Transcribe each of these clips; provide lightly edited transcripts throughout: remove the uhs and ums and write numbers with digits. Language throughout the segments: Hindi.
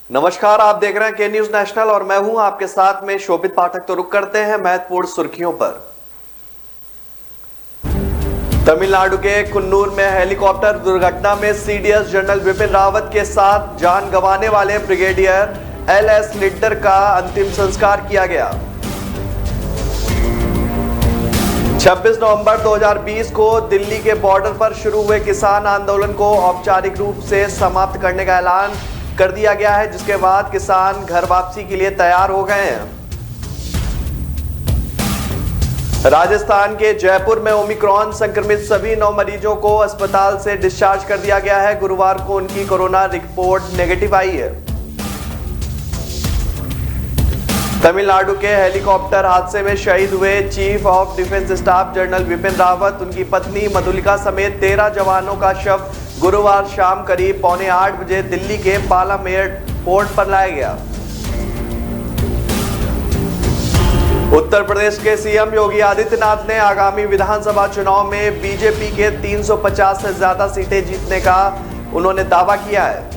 नमस्कार, आप देख रहे हैं के न्यूज नेशनल और मैं हूं आपके साथ में शोभित पाठक। तो रुक करते हैं महत्वपूर्ण सुर्खियों पर। तमिलनाडु के कुन्नूर में हेलीकॉप्टर दुर्घटना में सीडीएस जनरल विपिन रावत के साथ जान गंवाने वाले ब्रिगेडियर एलएस लिड्डर का अंतिम संस्कार किया गया। 26 नवंबर 2020 को दिल्ली के बॉर्डर पर शुरू हुए किसान आंदोलन को औपचारिक रूप से समाप्त करने का ऐलान कर दिया गया है, जिसके बाद किसान घर वापसी के लिए तैयार हो गए हैं। राजस्थान के जयपुर में ओमिक्रॉन संक्रमित सभी 9 मरीजों को अस्पताल से डिस्चार्ज कर दिया गया है। गुरुवार को उनकी कोरोना रिपोर्ट नेगेटिव आई है। तमिलनाडु के हेलीकॉप्टर हादसे में शहीद हुए chief of defence staff general Vipin Rawat, उनकी पत्नी मधुलिका समेत 13 जवानों का शव गुरुवार शाम करीब 7:45 बजे दिल्ली के पालामेड पोर्ट पर लाया गया। उत्तर प्रदेश के सीएम योगी आदित्यनाथ ने आगामी विधानसभा चुनाव में बीजेपी के 350 से ज्यादा सीटें जीतने का उन्होंने दावा किया है।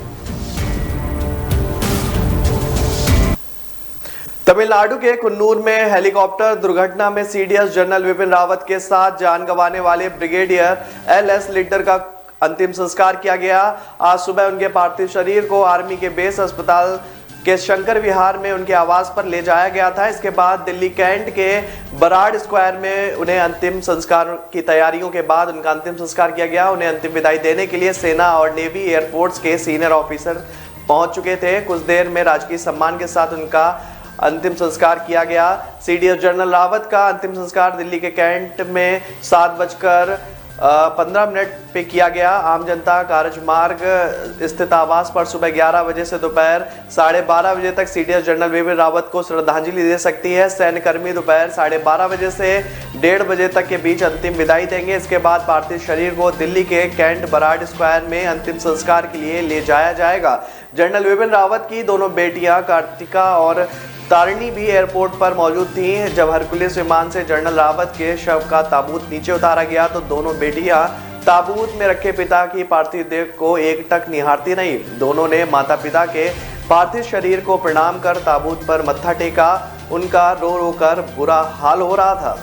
तमिलनाडु के कुन्नूर में हेलीकॉप्टर दुर्घटना में सीडीएस जनरल विपिन रावत के साथ जान गंवाने वाले ब्रिगेडियर एलएस लिड्डर का अंतिम संस्कार किया गया। आज सुबह उनके पार्थिव शरीर को आर्मी के बेस अस्पताल के शंकर विहार में उनके आवास पर ले जाया गया था। इसके बाद दिल्ली कैंट के बराड स्क्वायर में उन्हें अंतिम संस्कार की तैयारियों के बाद उनका अंतिम संस्कार किया गया। उन्हें अंतिम विदाई देने के लिए सेना और नेवी एयरफोर्स के सीनियर ऑफिसर पहुंच चुके थे। कुछ देर में राजकीय सम्मान के साथ उनका अंतिम संस्कार किया गया। सीडीएस जनरल रावत का अंतिम संस्कार दिल्ली के कैंट में 7:15 पे किया गया। आम जनता कारजमार्ग स्थित आवास पर सुबह 11 बजे से दोपहर 12:30 बजे तक सीडीएस जनरल विपिन रावत को श्रद्धांजलि दे सकती है। सैन्यकर्मी दोपहर 12:30 बजे से 1:30 बजे तक के बीच अंतिम विदाई देंगे। इसके बाद पार्थिव शरीर को दिल्ली के कैंट बराड स्क्वायर में अंतिम संस्कार के लिए ले जाया जाएगा। जनरल विपिन रावत की दोनों बेटियां कार्तिका और तारिणी भी एयरपोर्ट पर मौजूद थी। जब हरकुलिस विमान से जनरल रावत के शव का ताबूत नीचे उतारा गया तो दोनों बेटियां ताबूत में रखे पिता की पार्थिव देह को एकटक निहारती रहीं। दोनों ने माता पिता के पार्थिव शरीर को प्रणाम कर ताबूत पर मत्था टेका। उनका रो रो कर बुरा हाल हो रहा था।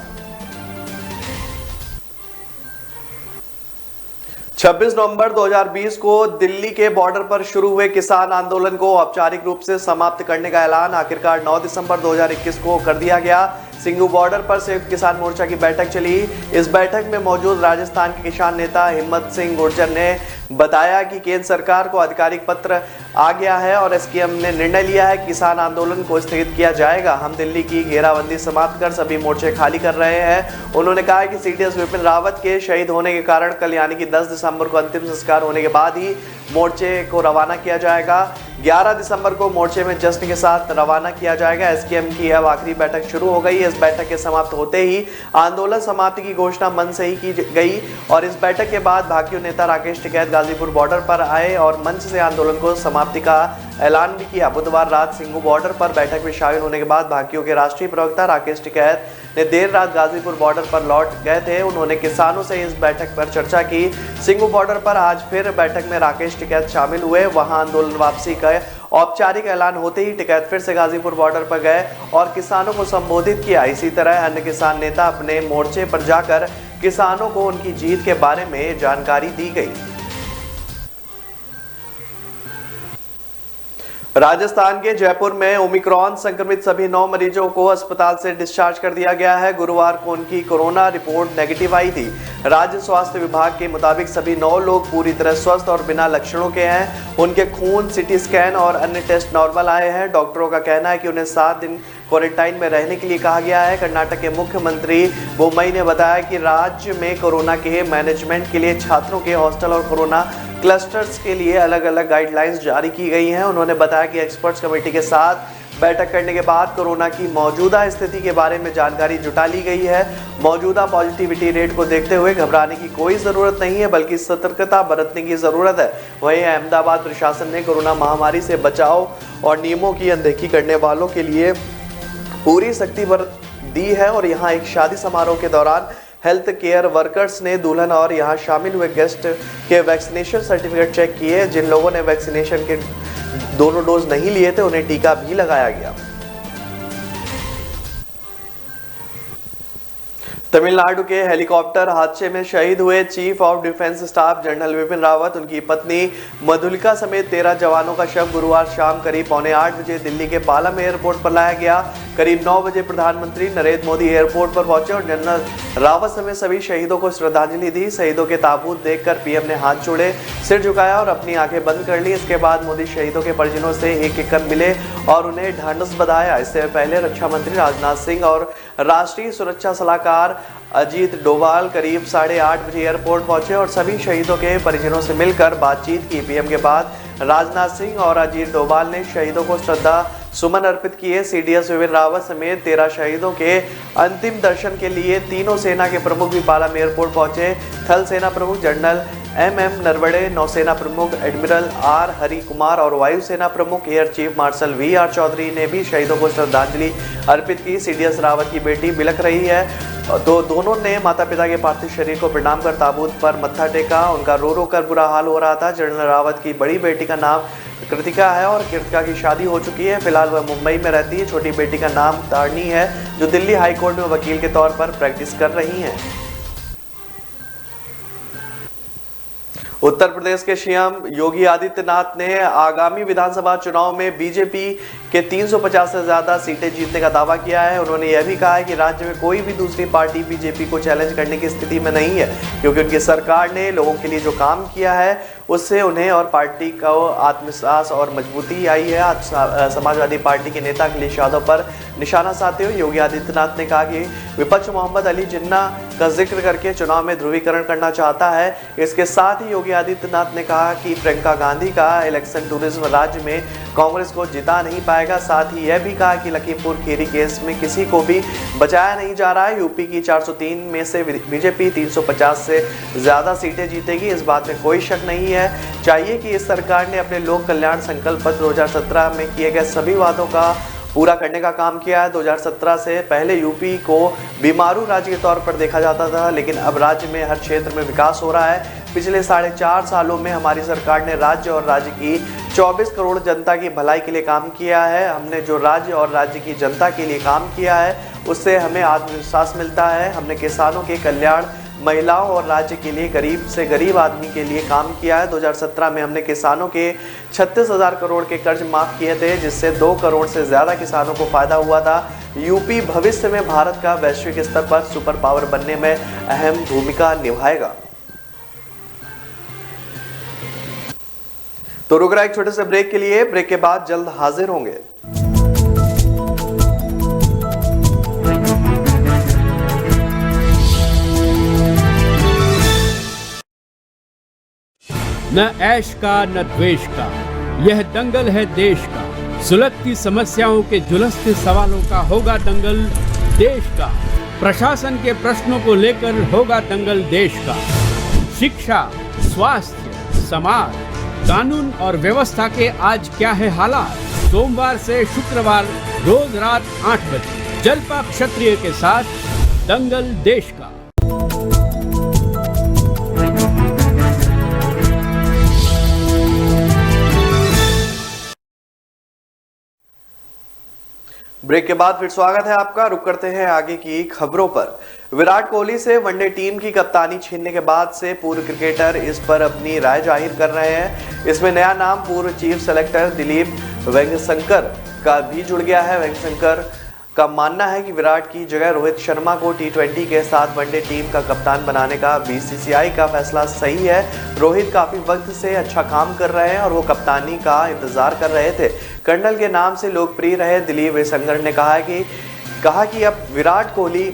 26 नवंबर 2020 को दिल्ली के बॉर्डर पर शुरू हुए किसान आंदोलन को औपचारिक रूप से समाप्त करने का ऐलान आखिरकार 9 दिसंबर 2021 को कर दिया गया। सिंघू बॉर्डर पर संयुक्त किसान मोर्चा की बैठक चली। इस बैठक में मौजूद राजस्थान के किसान नेता हिम्मत सिंह गुर्जर ने बताया कि केंद्र सरकार को आधिकारिक पत्र आ गया है और एसकेएम ने निर्णय लिया है कि किसान आंदोलन को स्थगित किया जाएगा। हम दिल्ली की घेराबंदी समाप्त कर सभी मोर्चे खाली कर रहे हैं। उन्होंने कहा कि सीडीएस विपिन रावत के शहीद होने के कारण कल यानी कि 10 दिसंबर को अंतिम संस्कार होने के बाद ही मोर्चे को रवाना किया जाएगा। 11 दिसंबर को मोर्चे में जश्न के साथ रवाना किया जाएगा। एसकेएम की अब आखिरी बैठक शुरू हो गई। इस बैठक के समाप्त होते ही आंदोलन समाप्ति की घोषणा मंच से ही की गई और इस बैठक के बाद भाकियू नेता राकेश टिकैत गाजीपुर बॉर्डर पर आए और मंच से आंदोलन को समाप्ति का ऐलान भी किया। बुधवार रात सिंघू बॉर्डर पर बैठक में शामिल होने के बाद भाकियू के राष्ट्रीय प्रवक्ता राकेश टिकैत ने देर रात गाजीपुर बॉर्डर पर लौट गए थे। उन्होंने किसानों से इस बैठक पर चर्चा की। सिंघू बॉर्डर पर आज फिर बैठक में राकेश टिकैत शामिल हुए। वहां आंदोलन वापसी का औपचारिक ऐलान होते ही टिकैत फिर से गाजीपुर बॉर्डर पर गए और किसानों को संबोधित किया। इसी तरह अन्य किसान नेता अपने मोर्चे पर जाकर किसानों को उनकी जीत के बारे में जानकारी दी गई। राजस्थान के जयपुर में ओमिक्रॉन संक्रमित सभी 9 मरीजों को अस्पताल से डिस्चार्ज कर दिया गया है। गुरुवार को उनकी कोरोना रिपोर्ट नेगेटिव आई थी। राज्य स्वास्थ्य विभाग के मुताबिक सभी 9 लोग पूरी तरह स्वस्थ और बिना लक्षणों के हैं। उनके खून, सिटी स्कैन और अन्य टेस्ट नॉर्मल आए हैं। डॉक्टरों का कहना है कि उन्हें 7 दिन क्वारंटाइन में रहने के लिए कहा गया है। कर्नाटक के मुख्यमंत्री बोम्मई ने बताया कि राज्य में कोरोना के मैनेजमेंट के लिए छात्रों के हॉस्टल और कोरोना क्लस्टर्स के लिए अलग अलग गाइडलाइंस जारी की गई हैं। उन्होंने बताया कि एक्सपर्ट्स कमेटी के साथ बैठक करने के बाद कोरोना की मौजूदा स्थिति के बारे में जानकारी जुटा ली गई है। मौजूदा पॉजिटिविटी रेट को देखते हुए घबराने की कोई जरूरत नहीं है, बल्कि सतर्कता बरतने की जरूरत है। वहीं अहमदाबाद प्रशासन ने कोरोना महामारी से बचाव और नियमों की अनदेखी करने वालों के लिए पूरी सख्ती दी है और यहाँ एक शादी समारोह के दौरान हेल्थ केयर वर्कर्स ने दुल्हन और यहाँ शामिल हुए गेस्ट के वैक्सीनेशन सर्टिफिकेट चेक किए। जिन लोगों ने वैक्सीनेशन के दोनों डोज नहीं लिए थे उन्हें टीका भी लगाया गया। तमिलनाडु के हेलीकॉप्टर हादसे में शहीद हुए chief of defence staff general Vipin Rawat, उनकी पत्नी मधुलिका समेत 13 जवानों का शव गुरुवार शाम करीब 7:45 बजे दिल्ली के पालम एयरपोर्ट पर लाया गया। करीब 9 बजे प्रधानमंत्री नरेंद्र मोदी एयरपोर्ट पर पहुंचे और जनरल रावत समेत सभी शहीदों को श्रद्धांजलि दी। शहीदों के ताबूत देखकर पीएम ने हाथ जोड़े, सिर झुकाया और अपनी आंखें बंद कर ली। इसके बाद मोदी शहीदों के परिजनों से एक-एक कर मिले और उन्हें ढांढस बंधाया। इससे पहले रक्षा मंत्री राजनाथ सिंह और राष्ट्रीय सुरक्षा सलाहकार अजीत डोभाल करीब 8:30 बजे एयरपोर्ट पहुंचे और सभी शहीदों के परिजनों से मिलकर बातचीत की। पीएम के बाद राजनाथ सिंह और अजीत डोभाल ने शहीदों को श्रद्धा सुमन अर्पित किए। सीडीएस विपिन रावत समेत 13 शहीदों के अंतिम दर्शन के लिए तीनों सेना के प्रमुख भी पालम एयरपोर्ट पहुंचे। थल सेना प्रमुख जनरल एमएम नरवणे, नौसेना प्रमुख एडमिरल आर हरि कुमार और वायुसेना प्रमुख air chief marshal V R Chaudhary ने भी शहीदों को श्रद्धांजलि अर्पित की। सीडीएस रावत की बेटी बिलख रही है तो दोनों ने माता पिता के पार्थिव शरीर को प्रणाम कर ताबूत पर मत्था टेका। उनका रो रो कर बुरा हाल हो रहा था। जनरल रावत की बड़ी बेटी का नाम कृतिका है और कृतिका की शादी हो चुकी है। फिलहाल वह मुंबई में रहती है। छोटी बेटी का नाम तारणी है जो दिल्ली हाईकोर्ट में वकील के तौर पर प्रैक्टिस कर रही हैं। उत्तर प्रदेश के सीएम योगी आदित्यनाथ ने आगामी विधानसभा चुनाव में बीजेपी के 350 से ज्यादा सीटें जीतने का दावा किया है। उन्होंने यह भी कहा है कि राज्य में कोई भी दूसरी पार्टी बीजेपी को चैलेंज करने की स्थिति में नहीं है, क्योंकि उनकी सरकार ने लोगों के लिए जो काम किया है उससे उन्हें और पार्टी का आत्मविश्वास और मजबूती आई है। आज समाजवादी पार्टी के नेता अखिलेश यादव पर निशाना साधते हुए योगी आदित्यनाथ ने कहा कि विपक्ष मोहम्मद अली जिन्ना का जिक्र करके चुनाव में ध्रुवीकरण करना चाहता है। इसके साथ ही योगी आदित्यनाथ ने कहा कि प्रियंका गांधी का इलेक्शन टूरिज्म राज्य में कांग्रेस को जिता नहीं पाएगा। साथ ही यह भी कहा कि लखीमपुर खीरी केस में किसी को भी बचाया नहीं जा रहा है। यूपी की 403 में से बीजेपी 350 से ज्यादा सीटें जीतेगी, इस बात में कोई शक नहीं है। चाहिए कि इस सरकार ने अपने लोक कल्याण संकल्प पत्र 2017 में किए गए सभी वादों का पूरा करने का काम किया है। 2017 से पहले यूपी को बीमारू राज्य के तौर पर देखा जाता था, लेकिन अब राज्य में हर क्षेत्र में विकास हो रहा है। पिछले 4.5 सालों में हमारी सरकार ने राज्य और राज्य की 24 करोड़ जनता की भलाई के लिए काम किया है। हमने जो राज्य और राज्य की जनता के लिए काम किया है उससे हमें आत्मविश्वास मिलता है। हमने किसानों के कल्याण, महिलाओं और राज्य के लिए गरीब से गरीब आदमी के लिए काम किया है। 2017 में हमने किसानों के 36,000 करोड़ के कर्ज माफ किए थे, जिससे 2 करोड़ से ज्यादा किसानों को फायदा हुआ था। यूपी भविष्य में भारत का वैश्विक स्तर पर सुपर पावर बनने में अहम भूमिका निभाएगा। तो रुक रहा एक छोटे से ब्रेक के लिए, ब्रेक के बाद जल्द हाजिर होंगे। न ऐश का न द्वेष का, यह दंगल है देश का। सुलगती समस्याओं के जुलसते सवालों का होगा दंगल देश का। प्रशासन के प्रश्नों को लेकर होगा दंगल देश का। शिक्षा, स्वास्थ्य, समाज, कानून और व्यवस्था के आज क्या है हालात। सोमवार से शुक्रवार रोज रात 8 बजे जलपा क्षत्रिय के साथ दंगल देश का। ब्रेक के बाद फिर स्वागत है आपका। रुक करते हैं आगे की खबरों पर। विराट कोहली से वनडे टीम की कप्तानी छीनने के बाद से पूर्व क्रिकेटर इस पर अपनी राय जाहिर कर रहे हैं। इसमें नया नाम पूर्व चीफ सेलेक्टर दिलीप वेंगसरकर का भी जुड़ गया है। वेंगसरकर का मानना है कि विराट की जगह रोहित शर्मा को T20 के साथ वनडे टीम का कप्तान बनाने का BCCI का फैसला सही है। रोहित काफी वक्त से अच्छा काम कर रहे हैं और वो कप्तानी का इंतजार कर रहे थे। कर्नल के नाम से लोकप्रिय रहे दिलीप वेंगसरकर ने कहा कि अब विराट कोहली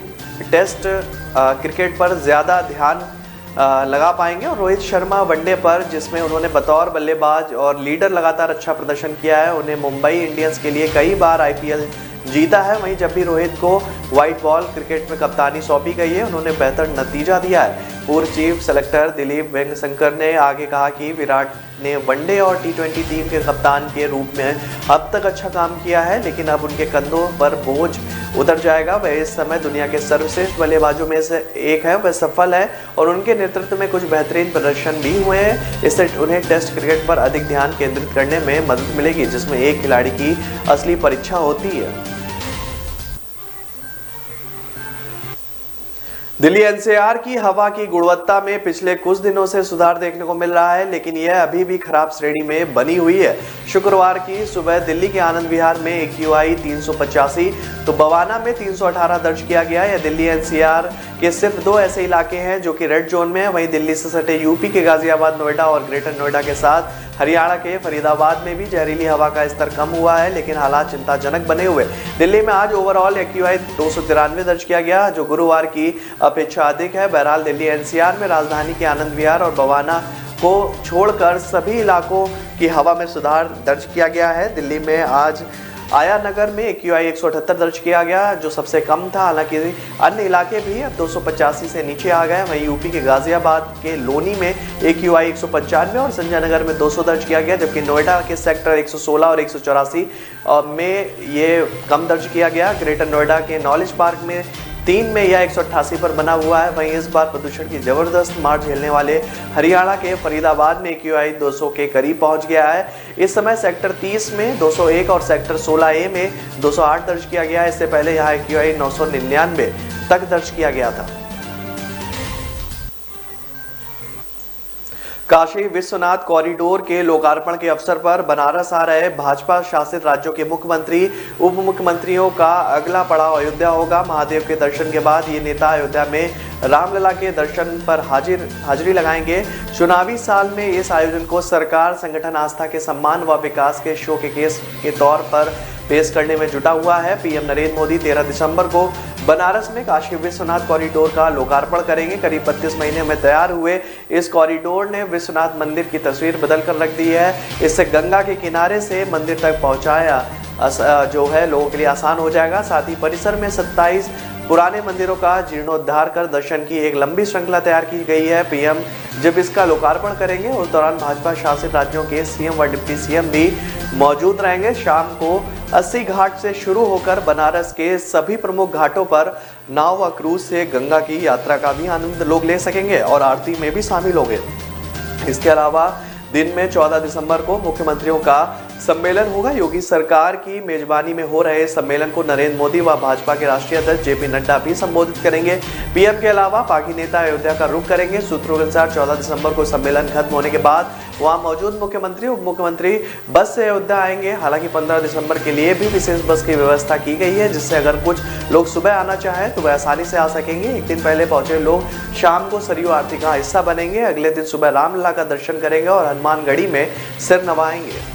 टेस्ट क्रिकेट पर ज्यादा ध्यान लगा पाएंगे और रोहित शर्मा वनडे पर, जिसमें उन्होंने बतौर बल्लेबाज और लीडर लगातार अच्छा प्रदर्शन किया है। उन्हें मुंबई इंडियंस के लिए कई बार IPL जीता है। वहीं जब भी रोहित को व्हाइट बॉल क्रिकेट में कप्तानी सौंपी गई है उन्होंने बेहतर नतीजा दिया है। पूर्व चीफ सेलेक्टर दिलीप वेंगशंकर ने आगे कहा कि विराट ने वनडे और टी20 टीम के कप्तान के रूप में अब तक अच्छा काम किया है, लेकिन अब उनके कंधों पर बोझ उतर जाएगा। वह इस समय दुनिया के सर्वश्रेष्ठ बल्लेबाजों में से एक है, वह सफल है और उनके नेतृत्व में कुछ बेहतरीन प्रदर्शन भी हुए हैं। इससे उन्हें टेस्ट क्रिकेट पर अधिक ध्यान केंद्रित करने में मदद मिलेगी, जिसमें एक खिलाड़ी की असली परीक्षा होती है। दिल्ली एनसीआर की हवा की गुणवत्ता में पिछले कुछ दिनों से सुधार देखने को मिल रहा है, लेकिन यह अभी भी खराब श्रेणी में बनी हुई है। शुक्रवार की सुबह दिल्ली के आनंद विहार में AQI 385 तो बवाना में 318 दर्ज किया गया। यह दिल्ली एनसीआर के सिर्फ 2 ऐसे इलाके हैं जो कि रेड जोन में है। वहीं दिल्ली से सटे यूपी के गाजियाबाद, नोएडा और ग्रेटर नोएडा के साथ हरियाणा के फरीदाबाद में भी जहरीली हवा का स्तर कम हुआ है, लेकिन हालात चिंताजनक बने हुए। दिल्ली में आज ओवरऑल AQI 293 दर्ज किया गया, जो गुरुवार की अपेक्षा अधिक है। बहरहाल दिल्ली एनसीआर में राजधानी के आनंद विहार और बवाना को छोड़कर सभी इलाकों की हवा में सुधार दर्ज किया गया है। दिल्ली में आज आया नगर में AQI 178 दर्ज किया गया, जो सबसे कम था। हालांकि अन्य इलाके भी अब 285 से नीचे आ गए। वहीं यूपी के गाजियाबाद के लोनी में AQI 195 और संजय नगर में 200 दर्ज किया गया, जबकि नोएडा के सेक्टर 116 और 184 में ये कम दर्ज किया गया। ग्रेटर नोएडा के नॉलेज पार्क में 3 में यह 188 पर बना हुआ है। वहीं इस बार प्रदूषण की जबरदस्त मार झेलने वाले हरियाणा के फरीदाबाद में AQI 200 के करीब पहुंच गया है। इस समय सेक्टर 30 में 201 और सेक्टर 16A में 208 दर्ज किया गया है। इससे पहले यहाँ AQI 999 तक दर्ज किया गया था। काशी विश्वनाथ कॉरिडोर के लोकार्पण के अवसर पर बनारस आ रहे भाजपा शासित राज्यों के मुख्यमंत्री, उप मुख्यमंत्रियों का अगला पड़ाव अयोध्या होगा। महादेव के दर्शन के बाद ये नेता अयोध्या में रामलला के दर्शन पर हाजिरी लगाएंगे। चुनावी साल में इस आयोजन को सरकार संगठन आस्था के सम्मान व विकास के शो केस के तौर पर पेश करने में जुटा हुआ है। पीएम नरेंद्र मोदी 13 दिसंबर को बनारस में काशी विश्वनाथ कॉरिडोर का लोकार्पण करेंगे। करीब 32 महीने में तैयार हुए इस कॉरिडोर ने विश्वनाथ मंदिर की तस्वीर बदल कर रख दी है। इससे गंगा के किनारे से मंदिर तक पहुंचाया जो है लोगों के लिए आसान हो जाएगा। साथ ही परिसर में 27 पुराने मंदिरों का जीर्णोद्धार कर दर्शन की एक लंबी श्रृंखला तैयार की गई है। पीएम जब इसका लोकार्पण करेंगे उस दौरान भाजपा शासित राज्यों के सीएम व डिप्टी सीएम भी मौजूद रहेंगे। शाम को 80 घाट से शुरू होकर बनारस के सभी प्रमुख घाटों पर नाव व क्रूज से गंगा की यात्रा का भी आनंद लोग ले सकेंगे और आरती में भी शामिल होंगे। इसके अलावा दिन में 14 दिसंबर को मुख्यमंत्रियों का सम्मेलन होगा। योगी सरकार की मेजबानी में हो रहे सम्मेलन को नरेंद्र मोदी व भाजपा के राष्ट्रीय अध्यक्ष जेपी नड्डा भी संबोधित करेंगे। पीएम के अलावा बाकी नेता अयोध्या का रुख करेंगे। सूत्रों के अनुसार 14 दिसंबर को सम्मेलन खत्म होने के बाद वहां मौजूद मुख्यमंत्री, उप मुख्यमंत्री बस से अयोध्या आएंगे। हालांकि 15 दिसंबर के लिए भी विशेष बस की व्यवस्था की गई है, जिससे अगर कुछ लोग सुबह आना चाहें तो वह आसानी से आ सकेंगे। एक दिन पहले पहुंचे लोग शाम को सरयू आरती का हिस्सा बनेंगे। अगले दिन सुबह रामलला का दर्शन करेंगे और हनुमानगढ़ी में सिर नवाएंगे।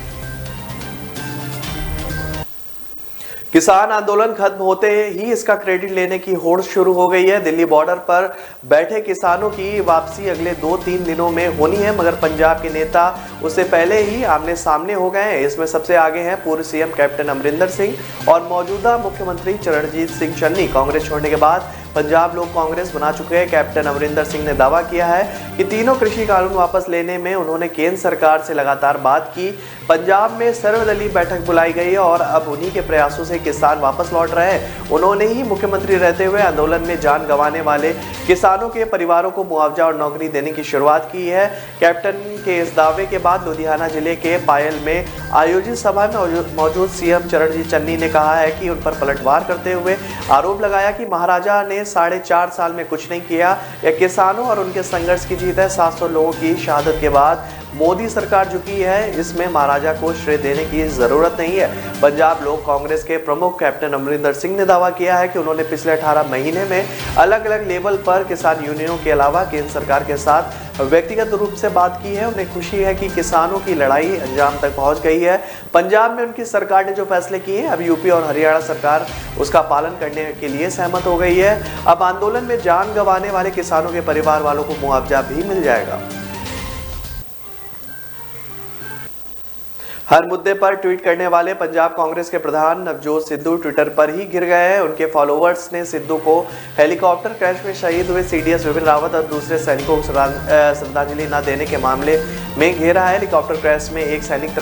किसान आंदोलन खत्म होते ही इसका क्रेडिट लेने की होड़ शुरू हो गई है। दिल्ली बॉर्डर पर बैठे किसानों की वापसी अगले 2-3 दिनों में होनी है, मगर पंजाब के नेता उससे पहले ही आमने सामने हो गए हैं। इसमें सबसे आगे हैं पूर्व सीएम कैप्टन अमरिंदर सिंह और मौजूदा मुख्यमंत्री चरणजीत सिंह चन्नी। कांग्रेस छोड़ने के बाद पंजाब लोग कांग्रेस बना चुके हैं। कैप्टन अमरिंदर सिंह ने दावा किया है कि तीनों कृषि कानून वापस लेने में उन्होंने केंद्र सरकार से लगातार बात की। पंजाब में सर्वदलीय बैठक बुलाई गई और अब उन्हीं के प्रयासों से किसान वापस लौट रहे हैं। उन्होंने ही मुख्यमंत्री रहते हुए आंदोलन में जान गंवाने वाले किसानों के परिवारों को मुआवजा और नौकरी देने की शुरुआत की है। कैप्टन के इस दावे के बाद लुधियाना जिले के पायल में आयोजित सभा में मौजूद सीएम चरणजीत चन्नी ने कहा है कि उन पर पलटवार करते हुए आरोप लगाया कि महाराजा ने 4.5 साल में कुछ नहीं किया। यह किसानों और उनके संघर्ष की जीत है। 700 लोगों की शहादत के बाद मोदी सरकार झुकी है, इसमें महाराजा को श्रेय देने की जरूरत नहीं है। पंजाब लोक कांग्रेस के प्रमुख कैप्टन अमरिंदर सिंह ने दावा किया है कि उन्होंने पिछले 18 महीने में अलग अलग लेवल पर किसान यूनियनों के अलावा केंद्र सरकार के साथ व्यक्तिगत रूप से बात की है। उन्हें खुशी है कि किसानों की लड़ाई अंजाम तक पहुंच गई है। पंजाब में उनकी सरकार ने जो फैसले किए अब यूपी और हरियाणा सरकार उसका पालन करने के लिए सहमत हो गई है। अब आंदोलन में जान गंवाने वाले किसानों के परिवार वालों को मुआवजा भी मिल जाएगा। हर मुद्दे पर ट्वीट करने वाले पंजाब कांग्रेस के प्रधान नवजोत सिद्धू ट्विटर पर ही गिर गए हैं। उनके फॉलोअर्स ने सिद्धू को हेलीकॉप्टर क्रैश में शहीद हुए सीडीएस विपिन रावत और दूसरे सैनिकों को श्रद्धांजलि न देने के मामले में घेरा है। हेलीकॉप्टर क्रैश में एक सैनिक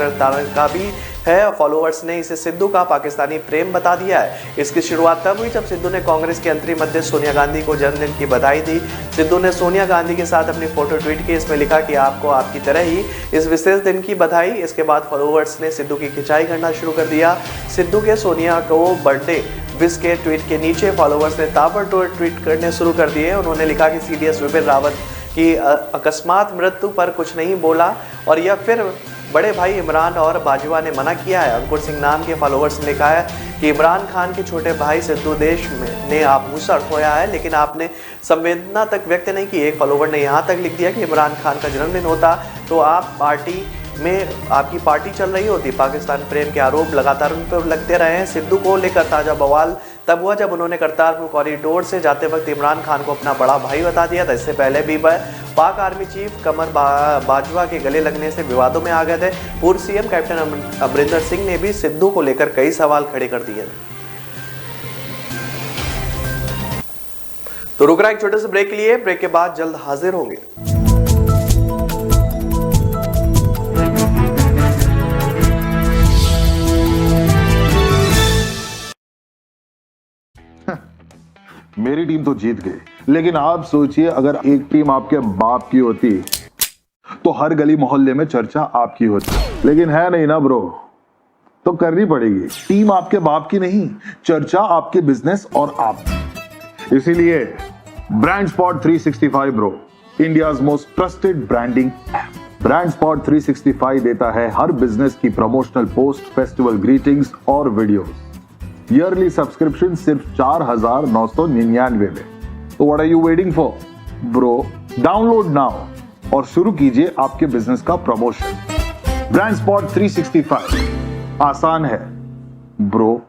का भी है और फॉलोअर्स ने इसे सिद्धू का पाकिस्तानी प्रेम बता दिया है। इसकी शुरुआत तब हुई जब सिद्धू ने कांग्रेस की अंतरिम अध्यक्ष सोनिया गांधी को जन्मदिन की बधाई दी। सिद्धू ने सोनिया गांधी के साथ अपनी फोटो ट्वीट की। इसमें लिखा कि आपको आपकी तरह ही इस विशेष दिन की बधाई। इसके बाद फॉलोअर्स ने सिद्धू की खिंचाई करना शुरू कर दिया। सिद्धू के सोनिया को बर्थडे विश के ट्वीट के नीचे फॉलोअर्स ने ताबड़तोड़ ट्वीट करने शुरू कर दिए। उन्होंने लिखा कि सीडीएस विपिन रावत की अकस्मात मृत्यु पर कुछ नहीं बोला और यह फिर बड़े भाई इमरान और बाजवा ने मना किया है। अंकुर सिंह नाम के फॉलोअर्स ने लिखा है कि इमरान खान के छोटे भाई सिद्धू देश ने आप मुंह से खोया है, लेकिन आपने संवेदना तक व्यक्त नहीं की। एक फॉलोअर ने यहाँ तक लिख दिया कि इमरान खान का जन्मदिन होता तो आपकी पार्टी चल रही होती। पाकिस्तान प्रेम के आरोप लगातार उन पर लगते रहे हैं। सिद्धू को लेकर ताजा बवाल तब हुआ जब उन्होंने करतारपुर कॉरिडोर से जाते वक्त इमरान खान को अपना बड़ा भाई बता दिया था। इससे पहले भी पाक आर्मी चीफ कमर बाजवा के गले लगने से विवादों में आ गए थे। पूर्व सीएम कैप्टन अमरिंदर सिंह ने भी सिद्धू को लेकर कई सवाल खड़े कर दिए। तो रुक रहा एक छोटे से ब्रेक के लिए, ब्रेक के बाद जल्द हाजिर होंगे। मेरी टीम तो जीत गई, लेकिन आप सोचिए अगर एक टीम आपके बाप की होती तो हर गली मोहल्ले में चर्चा आपकी होती, लेकिन है नहीं ना ब्रो, तो करनी पड़ेगी। टीम आपके बाप की नहीं, चर्चा आपके बिजनेस और आप। इसीलिए brand spot 365 bro, India's most trusted branding app. Brand spot 365 देता है हर बिजनेस की प्रमोशनल पोस्ट, फेस्टिवल ग्रीटिंग्स और वीडियोस। ईयरली सब्सक्रिप्शन सिर्फ 4,999 में। तो what are you waiting for bro? Download now और शुरू कीजिए आपके बिजनेस का प्रमोशन। ब्रांड स्पॉट 365 आसान है ब्रो।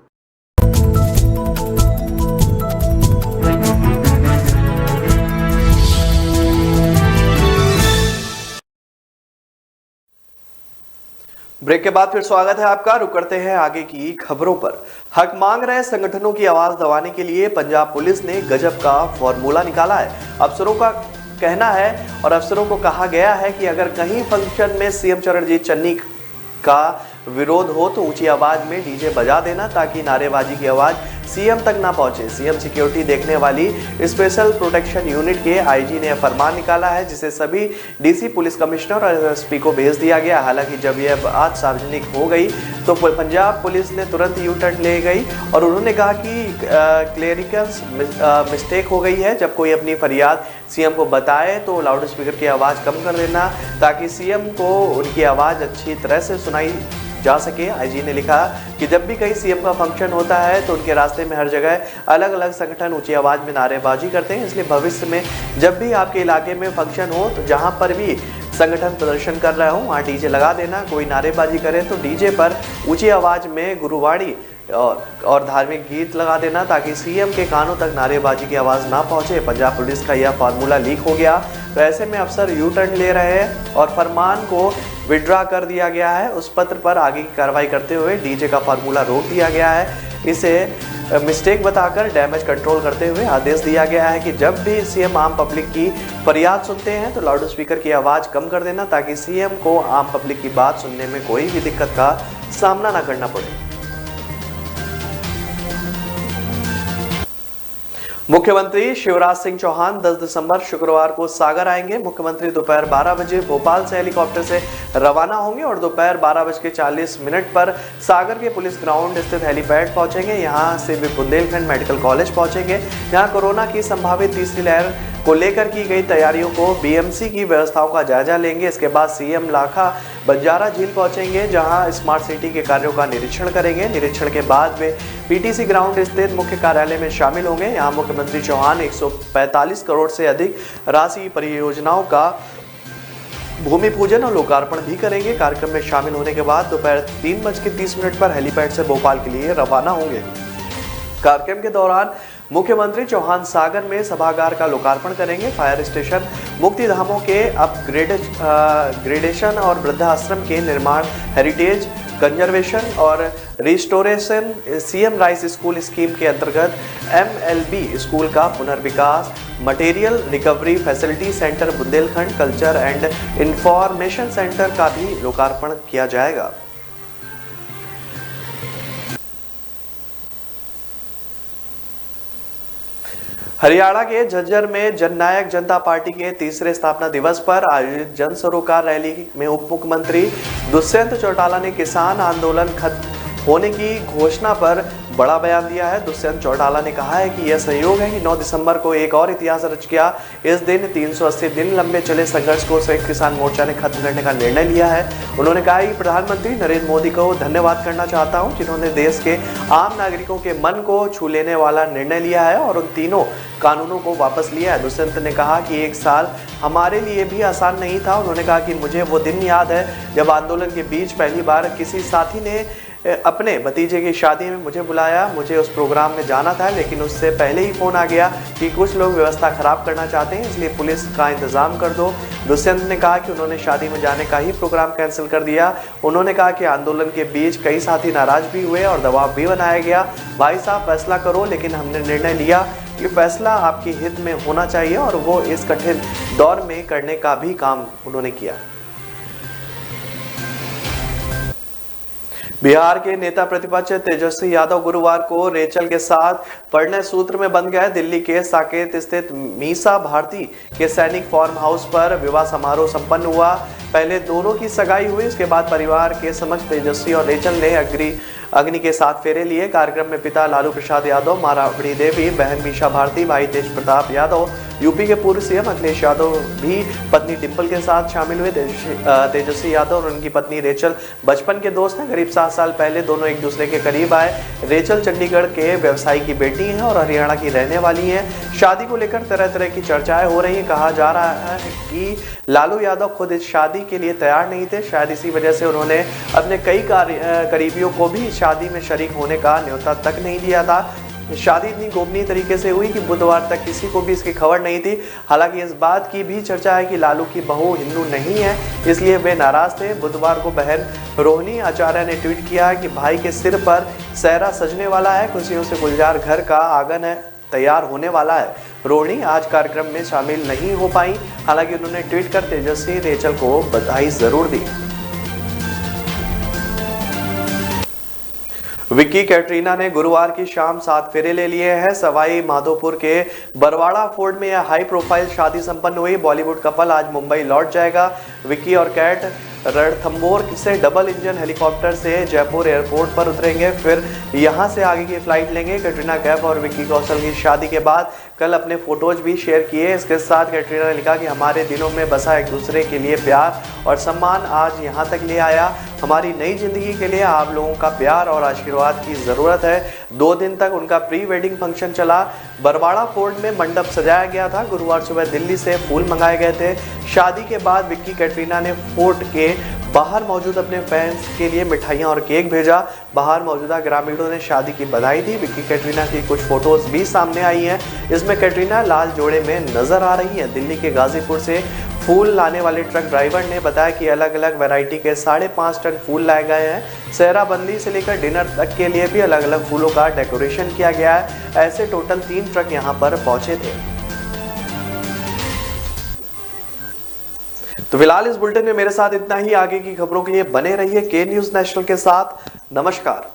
ब्रेक के बाद फिर स्वागत है आपका। रुक करते हैं आगे की खबरों पर। हक मांग रहे संगठनों की आवाज दबाने के लिए पंजाब पुलिस ने गजब का फॉर्मूला निकाला है। अफसरों का कहना है और अफसरों को कहा गया है कि अगर कहीं फंक्शन में सीएम चरणजीत चन्नी का विरोध हो तो ऊंची आवाज में डीजे बजा देना ताकि नारेबाजी की आवाज सीएम तक ना पहुंचे। सीएम सिक्योरिटी देखने वाली स्पेशल प्रोटेक्शन यूनिट के आईजी ने फरमान निकाला है, जिसे सभी डीसी, पुलिस कमिश्नर और एसपी को भेज दिया गया। हालांकि जब यह बात सार्वजनिक हो गई तो पंजाब पुलिस ने तुरंत यू टर्न ले गई और उन्होंने कहा कि क्लेरिकल मिस्टेक हो गई है। जब कोई अपनी फरियाद सीएम को बताए तो लाउड स्पीकर की आवाज़ कम कर देना ताकि सीएम को उनकी आवाज़ अच्छी तरह से सुनाई जा सके। आईजी ने लिखा कि जब भी कहीं सीएम का फंक्शन होता है तो उनके रास्ते में हर जगह अलग अलग संगठन ऊंची आवाज में नारेबाजी करते हैं, इसलिए भविष्य में जब भी आपके इलाके में फंक्शन हो तो जहां पर भी संगठन प्रदर्शन कर रहा हो वहां डीजे लगा देना। कोई नारेबाजी करे तो डीजे पर ऊंची आवाज में गुरुवाणी और धार्मिक गीत लगा देना ताकि सीएम के कानों तक नारेबाजी की आवाज़ ना पहुंचे। पंजाब पुलिस का यह फार्मूला लीक हो गया तो ऐसे में अफसर यू टर्न ले रहे हैं और फरमान को विड्रॉ कर दिया गया है। उस पत्र पर आगे की कार्रवाई करते हुए डीजे का फार्मूला रोक दिया गया है। इसे मिस्टेक बताकर डैमेज कंट्रोल करते हुए आदेश दिया गया है कि जब भी सीएम आम पब्लिक की फरियाद सुनते हैं तो लाउड स्पीकर की आवाज़ कम कर देना ताकि सीएम को आम पब्लिक की बात सुनने में कोई भी दिक्कत का सामना न करना पड़े। मुख्यमंत्री शिवराज सिंह चौहान 10 दिसंबर शुक्रवार को सागर आएंगे। मुख्यमंत्री दोपहर 12 बजे भोपाल से हेलीकॉप्टर से रवाना होंगे और दोपहर 12:40 पर सागर के पुलिस ग्राउंड स्थित हेलीपैड पहुंचेंगे। यहां से वे बुंदेलखंड मेडिकल कॉलेज पहुंचेंगे। यहां कोरोना की संभावित तीसरी लहर को लेकर की गई तैयारियों को बीएमसी की व्यवस्थाओं का जायजा लेंगे। इसके बाद सीएम लाखा बंजारा झील पहुंचेंगे जहां स्मार्ट सिटी के कार्यों का निरीक्षण करेंगे। निरीक्षण के बाद वे पीटीसी ग्राउंड स्थित मुख्य कार्यालय में शामिल होंगे। यहां मुख्यमंत्री चौहान 145 करोड़ से अधिक राशि परियोजनाओं का भूमि पूजन और लोकार्पण भी करेंगे। कार्यक्रम में शामिल होने के बाद दोपहर 3:30 पर हेलीपैड से भोपाल के लिए रवाना होंगे। कार्यक्रम के दौरान मुख्यमंत्री चौहान सागर में सभागार का लोकार्पण करेंगे। फायर स्टेशन, मुक्ति धामों के अपग्रेडेशन और वृद्धाश्रम के निर्माण, हेरिटेज कंजर्वेशन और restoration CM rice school scheme के अंतर्गत MLB स्कूल का पुनर्विकास, material recovery facility centre Bundelkhand culture and information centre का भी लोकार्पण किया जाएगा। हरियाणा के झज्जर में जननायक जनता पार्टी के तीसरे स्थापना दिवस पर आयोजित जन सरोकार रैली में उप मुख्यमंत्री दुष्यंत चौटाला ने किसान आंदोलन खत्म होने की घोषणा पर बड़ा बयान दिया है। दुष्यंत चौटाला ने कहा है कि यह संयोग है कि 9 दिसंबर को एक और इतिहास रच गया। इस दिन 380 दिन लंबे चले संघर्ष को संयुक्त किसान मोर्चा ने खत्म करने का निर्णय लिया है। उन्होंने कहा कि प्रधानमंत्री नरेंद्र मोदी को धन्यवाद करना चाहता हूं, जिन्होंने देश के आम नागरिकों के मन को छू लेने वाला निर्णय लिया है और उन तीनों कानूनों को वापस लिया है। दुष्यंत ने कहा कि एक साल हमारे लिए भी आसान नहीं था। उन्होंने कहा कि मुझे वो दिन याद है जब आंदोलन के बीच पहली बार किसी साथी ने अपने भतीजे की शादी में मुझे बुलाया। मुझे उस प्रोग्राम में जाना था, लेकिन उससे पहले ही फोन आ गया कि कुछ लोग व्यवस्था खराब करना चाहते हैं, इसलिए पुलिस का इंतजाम कर दो। दुष्यंत ने कहा कि उन्होंने शादी में जाने का ही प्रोग्राम कैंसिल कर दिया। उन्होंने कहा कि आंदोलन के बीच कई साथी नाराज भी हुए और दबाव भी बनाया गया। भाई साहब फैसला करो, लेकिन हमने निर्णय लिया कि फैसला आपके हित में होना चाहिए और वो इस कठिन दौर में करने का भी काम उन्होंने किया। बिहार के नेता प्रतिपक्ष तेजस्वी यादव गुरुवार को रेचल के साथ परिणय सूत्र में बंध गए। दिल्ली के साकेत स्थित मीसा भारती के सैनिक फार्म हाउस पर विवाह समारोह संपन्न हुआ। पहले दोनों की सगाई हुई, उसके बाद परिवार के समक्ष तेजस्वी और रेचल ने अग्नि के साथ फेरे लिए। कार्यक्रम में पिता लालू प्रसाद यादव, मां राबड़ी देवी, बहन मीसा भारती, भाई तेज प्रताप यादव, यूपी के पूर्व सीएम अखिलेश यादव भी पत्नी डिम्पल के साथ शामिल हुए। तेजस्वी यादव और उनकी पत्नी रेचल बचपन के दोस्त हैं। करीब 7 साल पहले दोनों एक दूसरे के करीब आए। रेचल चंडीगढ़ के व्यवसायी की बेटी हैं और हरियाणा की रहने वाली हैं। शादी को लेकर तरह तरह की चर्चाएं हो रही हैं। कहा जा रहा है कि लालू यादव खुद इस शादी के लिए तैयार नहीं थे। शायद इसी वजह से उन्होंने अपने कई करीबियों को भी शादी में शरीक होने का न्योता तक नहीं दिया था। शादी इतनी गोपनीय तरीके से हुई कि बुधवार तक किसी को भी इसकी खबर नहीं थी। हालांकि इस बात की भी चर्चा है कि लालू की बहू हिंदू नहीं है, इसलिए वे नाराज थे। बुधवार को बहन रोहिणी आचार्य ने ट्वीट किया कि भाई के सिर पर सेहरा सजने वाला है, खुशियों से गुलजार घर का आंगन है तैयार होने वाला है। रोहिणी आज कार्यक्रम में शामिल नहीं हो पाई। हालांकि उन्होंने ट्वीट कर तेजस्वी रेचल को बधाई जरूर दी। विक्की कैटरीना ने गुरुवार की शाम 7 फेरे ले लिए हैं। सवाई माधोपुर के बरवाड़ा फोर्ट में यह हाई प्रोफाइल शादी संपन्न हुई। बॉलीवुड कपल आज मुंबई लौट जाएगा। विक्की और कैट रणथंबोर से डबल इंजन हेलीकॉप्टर से जयपुर एयरपोर्ट पर उतरेंगे, फिर यहां से आगे की फ्लाइट लेंगे। कैटरीना कैफ और विक्की कौशल की शादी के बाद कल अपने फोटोज भी शेयर किए। इसके साथ कैटरीना ने लिखा कि हमारे दिलों में बसा एक दूसरे के लिए प्यार और सम्मान आज यहां तक ले आया। हमारी नई जिंदगी के लिए आप लोगों का प्यार और आशीर्वाद की जरूरत है। 2 दिन तक उनका प्री वेडिंग फंक्शन चला। बरवाड़ा फोर्ट में मंडप सजाया गया था। गुरुवार सुबह दिल्ली से फूल मंगाए गए थे। शादी के बाद विक्की कैटरीना ने फोर्ट के बाहर मौजूद अपने फैंस के लिए मिठाइयां और केक भेजा। बाहर मौजूदा ग्रामीणों ने शादी की बधाई दी। विक्की कैटरीना की कुछ फोटोज भी सामने आई हैं। इसमें कैटरीना लाल जोड़े में नजर आ रही है। दिल्ली के गाजीपुर से फूल लाने वाले ट्रक ड्राइवर ने बताया कि अलग अलग वैरायटी के 5.5 टन फूल लाए गए हैं। सेहराबंदी से लेकर डिनर तक के लिए भी अलग अलग फूलों का डेकोरेशन किया गया है। ऐसे टोटल 3 ट्रक यहां पर पहुंचे थे। तो फिलहाल इस बुलेटिन में मेरे साथ इतना ही। आगे की खबरों के लिए बने रहिए के न्यूज़ नेशनल के साथ। नमस्कार।